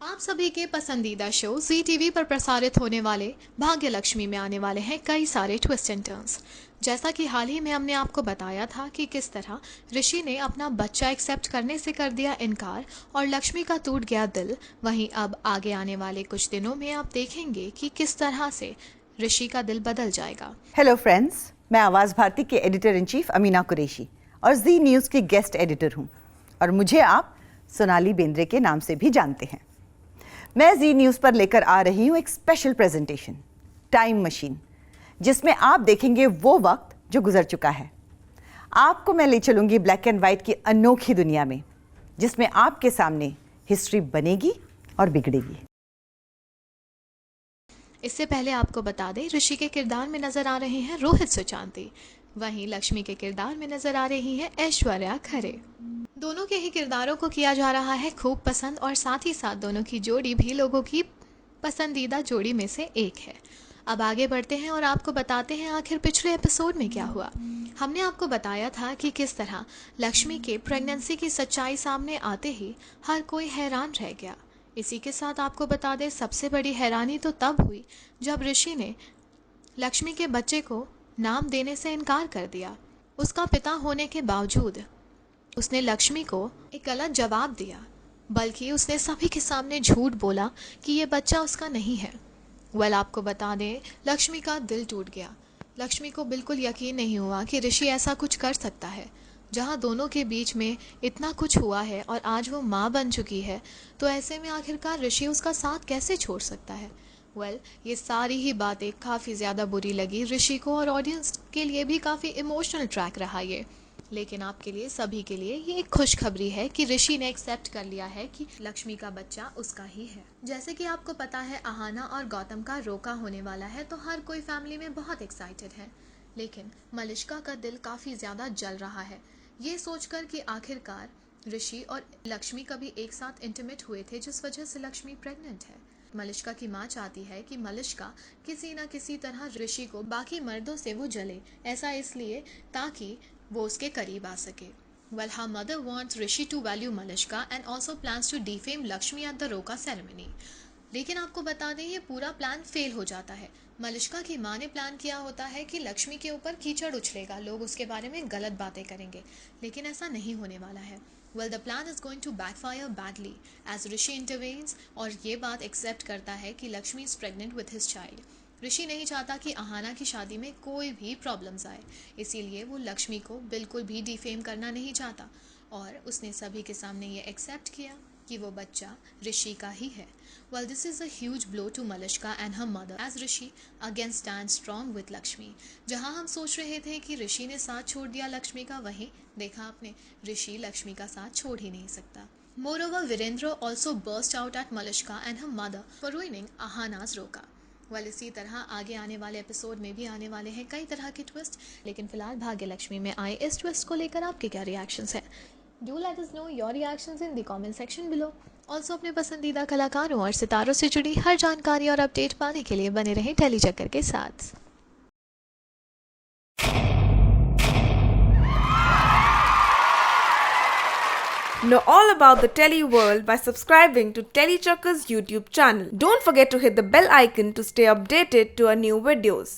आप सभी के पसंदीदा शो जी टीवी पर प्रसारित होने वाले भाग्य लक्ष्मी में आने वाले हैं कई सारे ट्विस्ट एंड टर्न्स। जैसा कि हाल ही में हमने आपको बताया था कि किस तरह ऋषि ने अपना बच्चा एक्सेप्ट करने से कर दिया इनकार और लक्ष्मी का टूट गया दिल, वहीं अब आगे आने वाले कुछ दिनों में आप देखेंगे कि किस तरह से ऋषि का दिल बदल जाएगा। हेलो फ्रेंड्स, मैं आवाज़ भारती के editor in chief Amina Qureshi और जी न्यूज़ की गेस्ट एडिटर हूँ और मुझे आप सोनाली बेंद्रे के नाम से भी जानते हैं। मैं जी न्यूज़ पर लेकर आ रही हूँ एक स्पेशल प्रेजेंटेशन, टाइम मशीन, जिसमें आप देखेंगे वो वक्त जो गुजर चुका है। आपको मैं ले चलूँगी ब्लैक एंड वाइट की अनोखी दुनिया में, जिसमें आपके सामने हिस्ट्री बनेगी और बिगड़ेगी। इससे पहले आपको बता दें, ऋषि के किरदार में नजर आ रहे हैं रोहित सुचांती, वहीं लक्ष्मी के किरदार में नजर आ रही है ऐश्वर्या खरे। दोनों के ही किरदारों को किया जा रहा है खूब पसंद और साथ ही साथ दोनों की जोड़ी भी लोगों की पसंदीदा जोड़ी में से एक है। अब आगे बढ़ते हैं और आपको बताते हैं आखिर पिछले एपिसोड में क्या हुआ। हमने आपको बताया था कि किस तरह लक्ष्मी के प्रेगनेंसी की सच्चाई सामने आते ही हर कोई हैरान रह गया। इसी के साथ आपको बता दें, सबसे बड़ी हैरानी तो तब हुई जब ऋषि ने लक्ष्मी के बच्चे को नाम देने से इनकार कर दिया। उसका पिता होने के बावजूद उसने लक्ष्मी को एक गलत जवाब दिया, बल्कि उसने सभी के सामने झूठ बोला कि ये बच्चा उसका नहीं है। आपको बता दें, लक्ष्मी का दिल टूट गया। लक्ष्मी को बिल्कुल यकीन नहीं हुआ कि ऋषि ऐसा कुछ कर सकता है। जहां दोनों के बीच में इतना कुछ हुआ है और आज वो माँ बन चुकी है, तो ऐसे में आखिरकार ऋषि उसका साथ कैसे छोड़ सकता है। ये सारी ही बातें काफ़ी ज़्यादा बुरी लगी ऋषि को और ऑडियंस के लिए भी काफ़ी इमोशनल ट्रैक रहा ये। लेकिन आपके लिए, सभी के लिए ये एक खुशखबरी है कि ऋषि ने एक्सेप्ट कर लिया है कि लक्ष्मी का बच्चा उसका ही है। जैसे कि आपको पता है, आहाना और गौतम का रोका होने वाला है, तो हर कोई फैमिली में बहुत एक्साइटेड है। लेकिन मलिष्का का दिल काफ़ी ज़्यादा जल रहा है, ये सोचकर कि आखिरकार ऋषि और लक्ष्मी कभी एक साथ इंटीमेट हुए थे, जिस वजह से लक्ष्मी प्रेग्नेंट है। मलिष्का की माँ चाहती है कि मलिष्का किसी न किसी तरह ऋषि को बाकी मर्दों से वो जले, ऐसा इसलिए ताकि वो उसके करीब आ सके। Her mother wants Rishi to value Malishka and also plans to defame Lakshmi at the Roka ceremony. लेकिन आपको बता दें, ये पूरा प्लान फेल हो जाता है। मलिष्का की माँ ने प्लान किया होता है कि लक्ष्मी के ऊपर कीचड़ उछलेगा, लोग उसके बारे में गलत बातें करेंगे, लेकिन ऐसा नहीं होने वाला है। The plan is going to backfire badly as Rishi intervenes और ये बात एक्सेप्ट करता है कि Lakshmi is pregnant with his child. ऋषि नहीं चाहता कि आहाना की शादी में कोई भी प्रॉब्लम्स आए, इसीलिए वो लक्ष्मी को बिल्कुल भी डिफेम करना नहीं चाहता और उसने सभी के सामने ये एक्सेप्ट किया कि वो बच्चा ऋषि का ही है। This is a huge blow to Malishka and her mother as Rishi again stand strong with Lakshmi. जहां हम सोच रहे थे कि ऋषि ने साथ छोड़ दिया लक्ष्मी का, वहीं देखा आपने, ऋषि लक्ष्मी का साथ छोड़ ही नहीं सकता। Moreover, Virendra also burst out at Malishka and her mother for ruining Ahana's Roka. इसी तरह आगे आने वाले एपिसोड में भी आने वाले हैं कई तरह के ट्विस्ट, लेकिन फिलहाल भाग्य लक्ष्मी में आए इस ट्विस्ट को लेकर आपके क्या रिएक्शंस हैं? Do let us know your reactions in the comment section below. Also अपने पसंदीदा कलाकारों और सितारों से जुड़ी हर जानकारी और अपडेट पाने के लिए बने रहें टेली चक्कर के साथ। Know all about the Telly world by subscribing to Telly Chakka's YouTube channel. Don't forget to hit the bell icon to stay updated to our new videos.